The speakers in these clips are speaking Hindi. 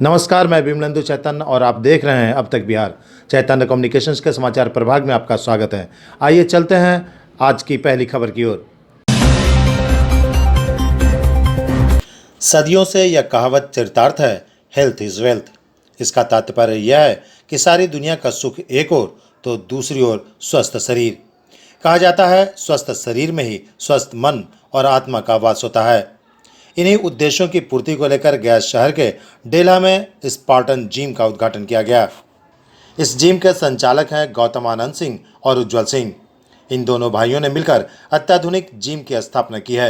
नमस्कार, मैं विमलेंदु चैतन्य और आप देख रहे हैं अब तक बिहार। चैतन्य कम्युनिकेशंस के समाचार प्रभाग में आपका स्वागत है। आइए चलते हैं आज की पहली खबर की ओर। सदियों से यह कहावत चरितार्थ है, हेल्थ इज वेल्थ। इसका तात्पर्य यह है कि सारी दुनिया का सुख एक ओर तो दूसरी ओर स्वस्थ शरीर। कहा जाता है स्वस्थ शरीर में ही स्वस्थ मन और आत्मा का वास होता है। इन्हीं उद्देश्यों की पूर्ति को लेकर गया शहर के डेला में स्पार्टन जिम का उद्घाटन किया गया। इस जिम के संचालक हैं गौतम आनंद सिंह और उज्ज्वल सिंह। इन दोनों भाइयों ने मिलकर अत्याधुनिक जिम की स्थापना की है।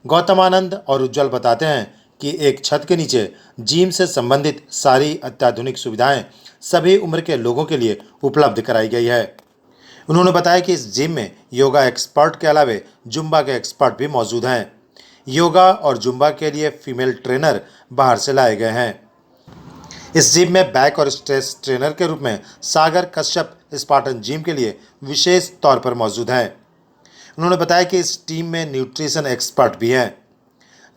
गौतम आनंद और उज्ज्वल बताते हैं कि एक छत के नीचे जिम से संबंधित सारी अत्याधुनिक सुविधाएं सभी उम्र के लोगों के लिए उपलब्ध कराई गई है। उन्होंने बताया कि इस जिम में योगा एक्सपर्ट के अलावा जुम्बा के एक्सपर्ट भी मौजूद हैं। योगा और जुम्बा के लिए फीमेल ट्रेनर बाहर से लाए गए हैं। इस जिम में बैक और स्ट्रेस ट्रेनर के रूप में सागर कश्यप स्पार्टन जिम के लिए विशेष तौर पर मौजूद हैं। उन्होंने बताया कि इस टीम में न्यूट्रिशन एक्सपर्ट भी हैं,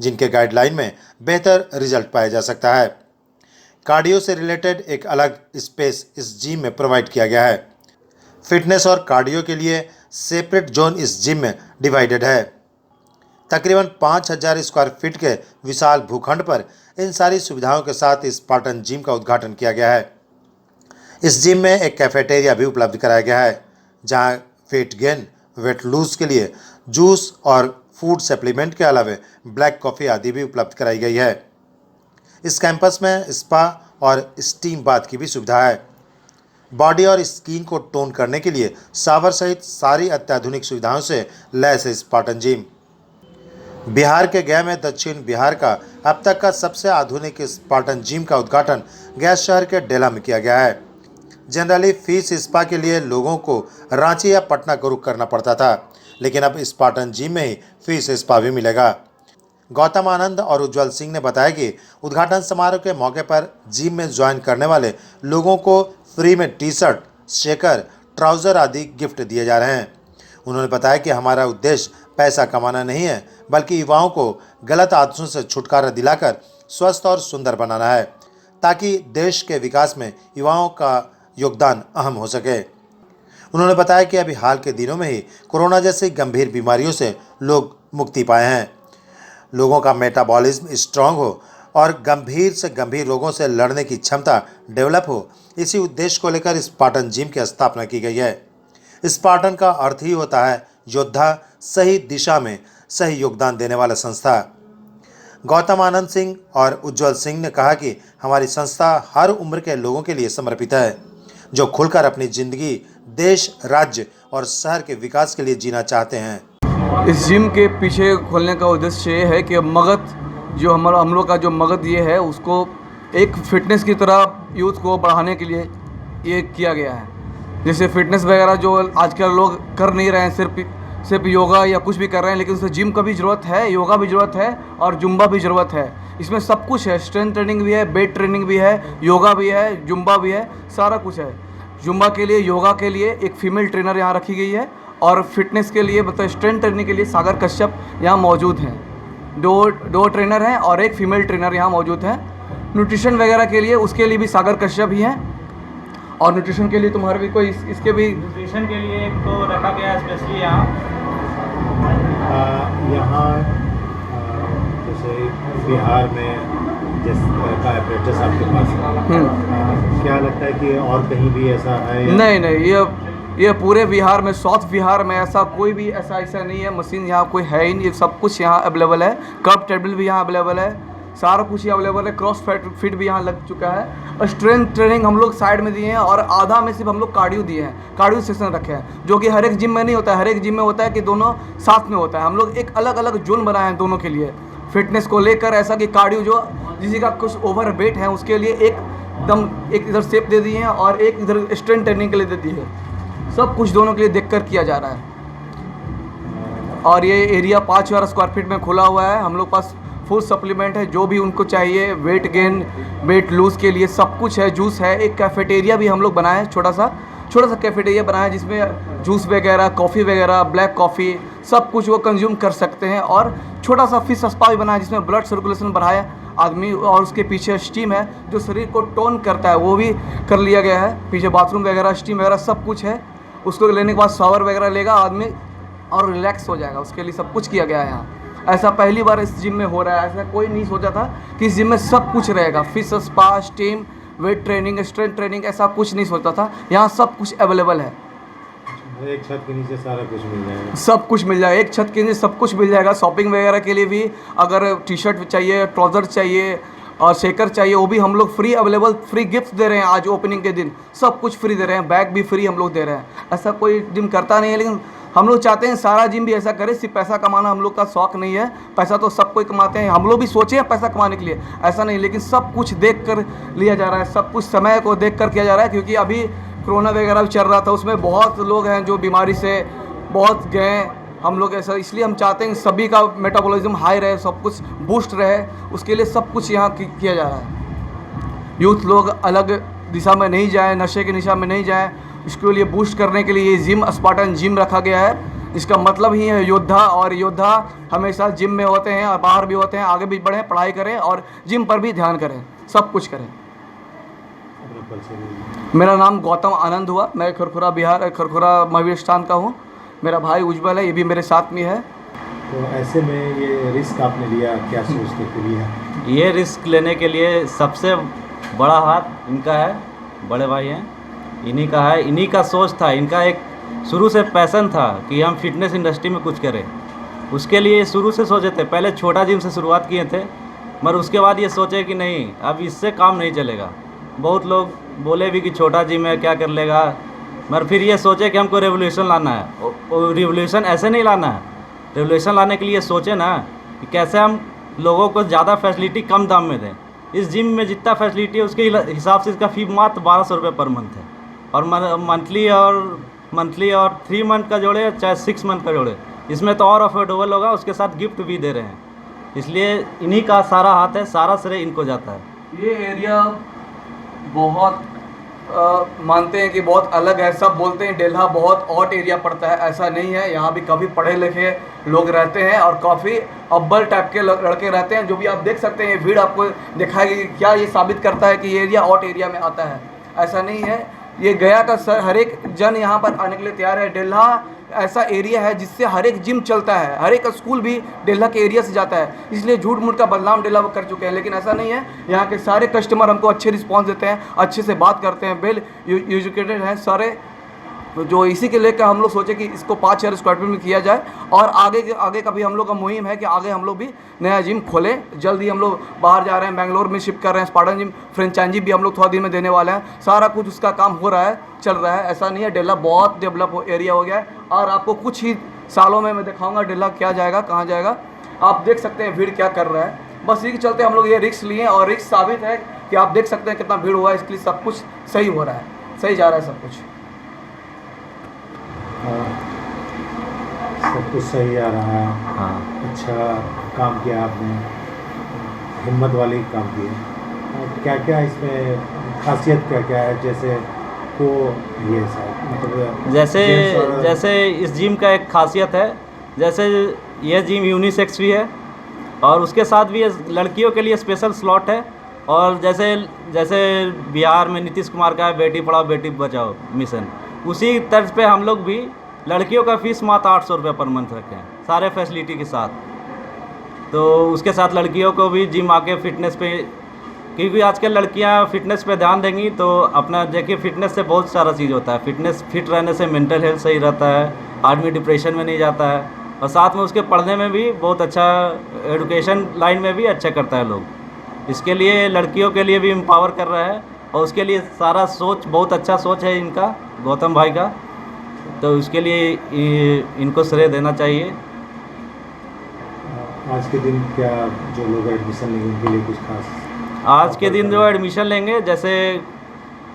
जिनके गाइडलाइन में बेहतर रिजल्ट पाया जा सकता है। कार्डियो से रिलेटेड एक अलग स्पेस इस जिम में प्रोवाइड किया गया है। फिटनेस और कार्डियो के लिए सेपरेट जोन इस जिम में डिवाइडेड है। तकरीबन 5000 स्क्वायर फीट के विशाल भूखंड पर इन सारी सुविधाओं के साथ स्पार्टन जिम का उद्घाटन किया गया है। इस जिम में एक कैफेटेरिया भी उपलब्ध कराया गया है, जहां वेट गेन, वेट लूज के लिए जूस और फूड सप्लीमेंट के अलावा ब्लैक कॉफ़ी आदि भी उपलब्ध कराई गई है। इस कैंपस में स्पा और स्टीम बाथ की भी सुविधा है। बॉडी और स्किन को टोन करने के लिए शावर सहित सारी अत्याधुनिक सुविधाओं से लैस है स्पार्टन जिम। बिहार के गया में दक्षिण बिहार का अब तक का सबसे आधुनिक स्पार्टन जिम का उद्घाटन गया शहर के डेला में किया गया है। जनरली फीस स्पा के लिए लोगों को रांची या पटना का रुख करना पड़ता था, लेकिन अब स्पार्टन जिम में ही फीस स्पा भी मिलेगा। गौतम आनंद और उज्ज्वल सिंह ने बताया कि उद्घाटन समारोह के मौके पर जिम में ज्वाइन करने वाले लोगों को फ्री में टी शर्ट, शेकर, ट्राउज़र आदि गिफ्ट दिए जा रहे हैं। उन्होंने बताया कि हमारा उद्देश्य पैसा कमाना नहीं है, बल्कि युवाओं को गलत आदतों से छुटकारा दिलाकर स्वस्थ और सुंदर बनाना है, ताकि देश के विकास में युवाओं का योगदान अहम हो सके। उन्होंने बताया कि अभी हाल के दिनों में ही कोरोना जैसी गंभीर बीमारियों से लोग मुक्ति पाए हैं। लोगों का मेटाबॉलिज्म स्ट्रांग हो और गंभीर से गंभीर रोगों से लड़ने की क्षमता डेवलप हो, इसी उद्देश्य को लेकर स्पार्टन जिम की स्थापना की गई है। स्पार्टन का अर्थ ही होता है योद्धा, सही दिशा में सही योगदान देने वाला संस्था। गौतम आनंद सिंह और उज्ज्वल सिंह ने कहा कि हमारी संस्था हर उम्र के लोगों के लिए समर्पित है, जो खुलकर अपनी जिंदगी देश, राज्य और शहर के विकास के लिए जीना चाहते हैं। इस जिम के पीछे खोलने का उद्देश्य ये है कि मगध जो हम लोग का जो मगध ये है, उसको एक फिटनेस की तरह यूथ को बढ़ाने के लिए ये किया गया है। जैसे फिटनेस वगैरह जो आजकल लोग कर नहीं रहे हैं, सिर्फ योगा या कुछ भी कर रहे हैं, लेकिन उसमें जिम का भी ज़रूरत है, योगा भी ज़रूरत है और जुम्बा भी ज़रूरत है। इसमें सब कुछ है, स्ट्रेंथ ट्रेनिंग भी है, वेट ट्रेनिंग भी है, योगा भी है, जुम्बा भी है, सारा कुछ है। जुम्बा के लिए, योगा के लिए एक फीमेल ट्रेनर यहाँ रखी गई है और फिटनेस के लिए मतलब स्ट्रेंथ ट्रेनिंग के लिए सागर कश्यप यहाँ मौजूद हैं। दो ट्रेनर हैं और एक फीमेल ट्रेनर यहाँ मौजूद है। न्यूट्रिशन वगैरह के लिए उसके लिए भी सागर कश्यप ही हैं। और न्यूट्रिशन के लिए तुम्हारे भी कोई इसके भी न्यूट्रिशन के लिए एक तो रखा गया है स्पेशली यहाँ जैसे बिहार में जिस तरह का अप्रेंटिस आपके पास है, क्या लगता है कि और कहीं भी ऐसा है? नहीं, ये पूरे बिहार में, साउथ बिहार में ऐसा कोई भी ऐसा नहीं है। मशीन यहाँ कोई है ही नहीं, ये सब कुछ यहाँ अवेलेबल है। कर्व टेबल भी यहाँ अवेलेबल है, सारा कुछ ही अवेलेबल है। क्रॉस फिट भी यहाँ लग चुका है और स्ट्रेंथ ट्रेनिंग हम लोग साइड में दिए हैं और आधा में सिर्फ हम लोग कार्डियो दिए हैं, कार्डियो सेशन रखे हैं, जो कि हर एक जिम में नहीं होता है। हर एक जिम में होता है कि दोनों साथ में होता है। हम लोग एक अलग अलग जोन बनाए हैं दोनों के लिए, फिटनेस को लेकर। ऐसा कि कार्डियो जो किसी का कुछ ओवर वेट है उसके लिए एक इधर शेप दे दिए हैं और एक इधर स्ट्रेंथ ट्रेनिंग के लिए दे दी है। सब कुछ दोनों के लिए देख कर किया जा रहा है। और ये एरिया 5000 स्क्वायर फीट में खुला हुआ है। हम लोग पास फुल सप्लीमेंट है, जो भी उनको चाहिए, वेट गेन, वेट लूज़ के लिए सब कुछ है। जूस है, एक कैफेटेरिया भी हम लोग बनाए, छोटा सा कैफेटेरिया बनाया, जिसमें जूस वगैरह, कॉफ़ी वगैरह, ब्लैक कॉफ़ी, सब कुछ वो कंज्यूम कर सकते हैं। और छोटा सा फिश स्पा भी बना है जिसमें ब्लड सर्कुलेशन बढ़ाया आदमी, और उसके पीछे स्टीम है जो शरीर को टोन करता है, वो भी कर लिया गया है। पीछे बाथरूम वगैरह, स्टीम वगैरह सब कुछ है। उसको लेने के बाद शावर वगैरह लेगा आदमी और रिलैक्स हो जाएगा, उसके लिए सब कुछ किया गया है यहाँ। ऐसा पहली बार इस जिम में हो रहा है, ऐसा कोई नहीं सोचा था कि इस जिम में सब कुछ रहेगा। Fish spa, steam, weight training, strength training, ऐसा कुछ नहीं सोचा था। यहाँ सब कुछ अवेलेबल है, एक छत के नीचे सारा कुछ मिल जाएगा। सब कुछ मिल जाएगा, एक छत के नीचे सब कुछ मिल जाएगा। शॉपिंग वगैरह के लिए भी अगर टी शर्ट चाहिए, ट्राउज़र चाहिए और शेकर चाहिए, वो भी हम लोग फ्री अवेलेबल, फ्री गिफ्ट दे रहे हैं। आज ओपनिंग के दिन सब कुछ फ्री दे रहे हैं, बैग भी फ्री हम लोग दे रहे हैं। ऐसा कोई जिम करता नहीं है, लेकिन हम लोग चाहते हैं सारा जिम भी ऐसा करे। सिर्फ पैसा कमाना हम लोग का शौक नहीं है, पैसा तो सब कोई कमाते हैं, हम लोग भी सोचे हैं पैसा कमाने के लिए, ऐसा नहीं, लेकिन सब कुछ देख कर लिया जा रहा है, सब कुछ समय को देख कर किया जा रहा है। क्योंकि अभी कोरोना वगैरह भी चल रहा था, उसमें बहुत लोग हैं जो बीमारी से बहुत गए हम लोग, ऐसा इसलिए हम चाहते हैं सभी का मेटाबॉलिज्म हाई रहे, सब कुछ बूस्ट रहे, उसके लिए सब कुछ यहाँ किया जा रहा है। यूथ लोग अलग दिशा में नहीं जाए, नशे की दिशा में नहीं जाए, इसके लिए बूस्ट करने के लिए ये जिम स्पार्टन जिम रखा गया है। इसका मतलब ही है योद्धा, और योद्धा हमेशा जिम में होते हैं और बाहर भी होते हैं। आगे भी बढ़ें, पढ़ाई करें और जिम पर भी ध्यान करें, सब कुछ करें। मेरा नाम गौतम आनंद हुआ, मैं खरखुरा बिहार, खरखुरा महावीर स्थान का हूँ। मेरा भाई उज्जवल है, ये भी मेरे साथ में है। तो ऐसे में ये रिस्क आपने लिया, क्या सोच के लिया? ये रिस्क लेने के लिए सबसे बड़ा हाथ इनका है, बड़े भाई हैं, इन्हीं का है, इन्हीं का सोच था। इनका एक शुरू से पैशन था कि हम फिटनेस इंडस्ट्री में कुछ करें। उसके लिए शुरू से सोचे थे, पहले छोटा जिम से शुरुआत किए थे, मगर उसके बाद ये सोचे कि नहीं, अब इससे काम नहीं चलेगा। बहुत लोग बोले भी कि छोटा जिम है, क्या कर लेगा, मगर फिर ये सोचे कि हमको रेवोल्यूशन लाना है। और रेवोल्यूशन ऐसे नहीं लाना है, रेवोल्यूशन लाने के लिए सोचे ना कि कैसे हम लोगों को ज़्यादा फैसिलिटी कम दाम में दें। इस जिम में जितना फैसिलिटी है उसके हिसाब से इसका फ़ी मात्र 1200 रुपये पर मंथ है, और मंथली और 3 मंथ का जोड़े चाहे 6 मंथ का जोड़े, इसमें तो और अफोर्डेबल होगा। उसके साथ गिफ्ट भी दे रहे हैं, इसलिए इन्हीं का सारा हाथ है, सारा श्रेय इनको जाता है। ये एरिया बहुत मानते हैं कि बहुत अलग है। सब बोलते हैं डेल्हा बहुत ऑट एरिया पड़ता है, ऐसा नहीं है। यहाँ भी काफ़ी पढ़े लिखे लोग रहते हैं और काफ़ी अव्वल टाइप के लड़के रहते हैं। जो भी आप देख सकते हैं, ये भीड़ आपको दिखाएगी। क्या ये साबित करता है कि ये एरिया ऑट एरिया में आता है? ऐसा नहीं है। ये गया का हर एक जन यहाँ पर आने के लिए तैयार है। डेल्हा ऐसा एरिया है जिससे हर एक जिम चलता है, हर एक स्कूल भी डेल्हा के एरिया से जाता है, इसलिए झूठ मूठ का बदनाम डेल्हा वो कर चुके हैं। लेकिन ऐसा नहीं है, यहाँ के सारे कस्टमर हमको अच्छे रिस्पांस देते हैं, अच्छे से बात करते हैं, वेल एजुकेटेड हैं सारे। जो इसी के लेकर हम लोग सोचे कि इसको 5000 स्क्वायर फीट में किया जाए, और आगे का भी हम लोग का मुहिम है कि आगे हम लोग भी नया जिम खोलें। जल्दी हम लोग बाहर जा रहे हैं, बेंगलोर में शिफ्ट कर रहे हैं स्पार्टन जिम, फ्रेंचाइजी भी हम लोग थोड़ा दिन में देने वाले हैं। सारा कुछ उसका काम हो रहा है, चल रहा है। ऐसा नहीं है, डेल्हा बहुत डेवलप एरिया हो गया है, और आपको कुछ ही सालों में मैं दिखाऊंगा डेल्हा क्या जाएगा, कहाँ जाएगा। आप देख सकते हैं भीड़ क्या कर रहा है। बस इसी के चलते हम लोग ये रिस्क लिए, और रिस्क साबित है कि आप देख सकते हैं कितना भीड़ हुआ है। इसके लिए सब कुछ सही हो रहा है, सही जा रहा है सब कुछ। सब कुछ सही आ रहा है। हाँ, अच्छा काम किया आपने, हिम्मत वाली काम की है। क्या क्या इसमें खासियत क्या क्या है? जैसे को ये सब मतलब जैसे इस जिम का एक खासियत है, जैसे ये जिम यूनिसेक्स भी है, और उसके साथ भी लड़कियों के लिए स्पेशल स्लॉट है। और जैसे बिहार में नीतीश कुमार का है बेटी पढ़ाओ बेटी बचाओ मिशन, उसी तर्ज पे हम लोग भी लड़कियों का फ़ीस मात्र 800 रुपये पर मंथ रखे हैं, सारे फैसिलिटी के साथ। तो उसके साथ लड़कियों को भी जिम आके फिटनेस पे, क्योंकि आजकल लड़कियां फिटनेस पे ध्यान देंगी तो अपना देखिए, फिटनेस से बहुत सारा चीज़ होता है। फिटनेस फिट रहने से मेंटल हेल्थ सही रहता है, आदमी डिप्रेशन में नहीं जाता है, और साथ में उसके पढ़ने में भी बहुत अच्छा, एजुकेशन लाइन में भी अच्छा करता है लोग। इसके लिए लड़कियों के लिए भी एम्पावर कर रहा है, और उसके लिए सारा सोच, बहुत अच्छा सोच है इनका, गौतम भाई का। तो उसके लिए इनको श्रेय देना चाहिए। आज के दिन क्या जो लोग एडमिशन लेंगे उनके लिए कुछ खास? आज के दिन जो एडमिशन लेंगे, जैसे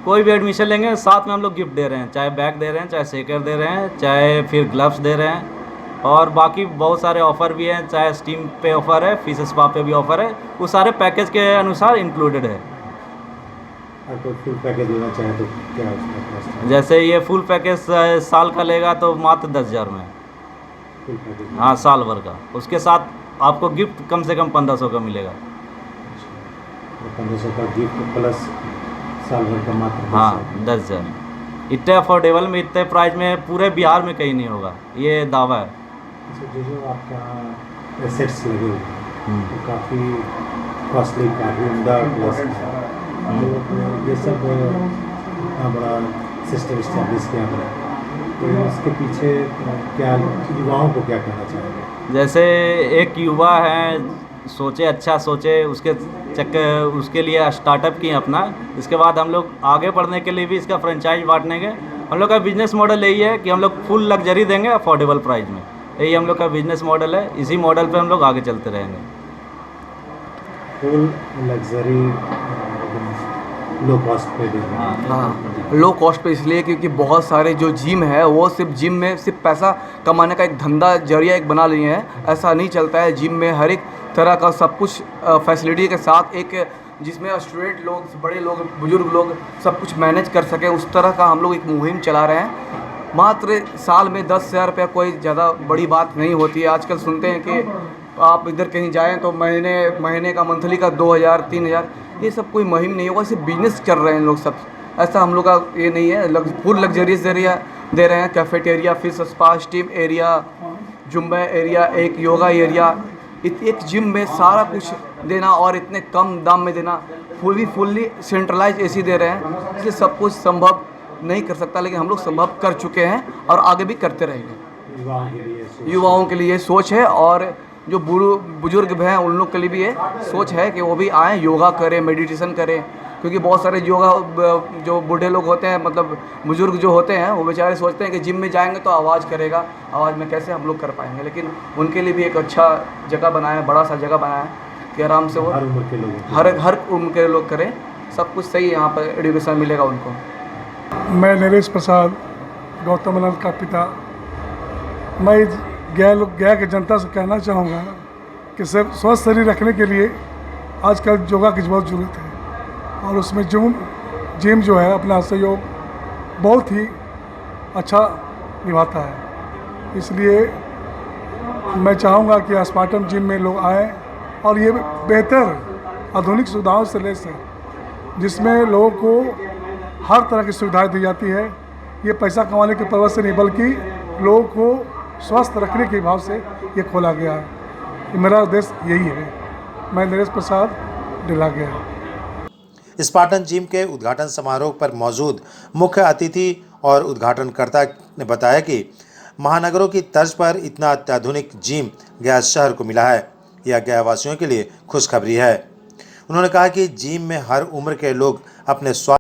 कोई भी एडमिशन लेंगे, साथ में हम लोग गिफ्ट दे रहे हैं, चाहे बैग दे रहे हैं, चाहे शेकर दे रहे हैं, चाहे फिर ग्लव्स दे रहे हैं, और बाकी बहुत सारे ऑफ़र भी हैं। चाहे स्टीम पे ऑफ़र है, फिश स्पा पे भी ऑफ़र है, वो सारे पैकेज के अनुसार इंक्लूडेड है। अगर कोई फुल पैकेज लेना चाहे तो क्या उसका कॉस्ट है? जैसे ये फुल पैकेज साल का लेगा तो मात्र 10,000 में। Full package? हाँ, साल भर का। उसके साथ आपको गिफ्ट कम से कम 1500 का मिलेगा। 1500 का गिफ्ट प्लस साल भर का मात्र हाँ, 10,000। 10,000। इतने अफोर्डेबल में, इतने प्राइस में पूरे बिहार में कहीं नहीं होगा, ये दावा है। अच्छा, जो आपका एसेट्स लगे हुए हैं तो काफ़ी कॉस्टली, काफ़ी उम्दा क्लास का है। तो ये सब इतना बड़ा सिस्टम इस्टेब्लिश किया आपने, तो इसके पीछे क्या, युवाओं को क्या कहना चाहेंगे? जैसे एक युवा है, सोचे, अच्छा सोचे, उसके लिए स्टार्टअप किए अपना। इसके बाद हम लोग आगे बढ़ने के लिए भी इसका फ्रेंचाइज बांटनेंगे। हम लोग का बिजनेस मॉडल यही है कि हम लोग फुल लग्जरी देंगे अफोर्डेबल प्राइस में। यही हम लोग का बिजनेस मॉडल है, इसी मॉडल पे हम लोग आगे चलते रहेंगे। फुल लग्जरी, लो कॉस्ट पे देंगे। हाँ, लो कॉस्ट पे इसलिए क्योंकि बहुत सारे जो जिम है वो सिर्फ जिम में सिर्फ पैसा कमाने का एक धंधा जरिया एक बना लिए हैं। ऐसा नहीं चलता है। जिम में हर एक तरह का सब कुछ फैसिलिटी के साथ एक जिसमें स्टूडेंट लोग, बड़े लोग, बुजुर्ग लोग सब कुछ मैनेज कर सकें, उस तरह का हम लोग एक मुहिम चला रहे हैं। मात्र साल में 10,000 रुपया कोई ज़्यादा बड़ी बात नहीं होती है। आजकल सुनते हैं कि आप इधर कहीं जाएं तो महीने का मंथली का 2,000 3,000, ये सब कोई मुहिम नहीं होगा। सिर्फ बिजनेस कर रहे हैं लोग सब। ऐसा हम लोग का ये नहीं है। फुल लग्जरियस एरिया दे रहे हैं, cafeteria, fish spa, steam area, Zumba area, एक योगा एरिया, एक जिम में सारा कुछ देना और इतने कम दाम में देना। फुल्ली सेंट्रलाइज एसी दे रहे हैं, इसलिए सब कुछ संभव नहीं कर सकता, लेकिन हम लोग संभव कर चुके हैं और आगे भी करते रहेंगे। युवाओं के लिए ये सोच है, और जो बुजुर्ग हैं उन लोग के लिए भी ये सोच है कि वो भी आएँ, योगा करें, मेडिटेशन करें। क्योंकि बहुत सारे योगा जो बूढ़े लोग होते हैं, मतलब बुजुर्ग जो होते हैं, वो बेचारे सोचते हैं कि जिम में जाएंगे तो आवाज़ करेगा, आवाज़ में कैसे हम लोग कर पाएंगे। लेकिन उनके लिए भी एक अच्छा जगह बनाया है, बड़ा सा जगह बनाया है कि आराम से वो हर उम्र के लोग, हर उम्र के लोग करें। सब कुछ सही यहाँ पर एजुकेशन मिलेगा उनको। मैं नरेश प्रसाद, गौतम नंद का पिता। मैं गया के जनता से कहना चाहूँगा कि सब स्वस्थ शरीर रखने के लिए आजकल योगा की बहुत ज़रूरत है, और उसमें जिम जो है अपना सहयोग बहुत ही अच्छा निभाता है। इसलिए मैं चाहूँगा कि स्पार्टन जिम में लोग आएँ, और ये बेहतर आधुनिक सुविधाओं से लैस है, जिसमें लोगों को हर तरह की सुविधाएं दी जाती है। ये पैसा कमाने के पर्पज से नहीं, बल्कि लोगों को स्वस्थ रखने के भाव से ये खोला गया है। मेरा उद्देश्य यही है। मैं नरेश प्रसाद, डिला गया। स्पार्टन जिम के उद्घाटन समारोह पर मौजूद मुख्य अतिथि और उद्घाटनकर्ता ने बताया कि महानगरों की तर्ज पर इतना अत्याधुनिक जिम गया शहर को मिला है। यह गया वासियों के लिए खुशखबरी है। उन्होंने कहा कि जिम में हर उम्र के लोग अपने स्वास्थ्य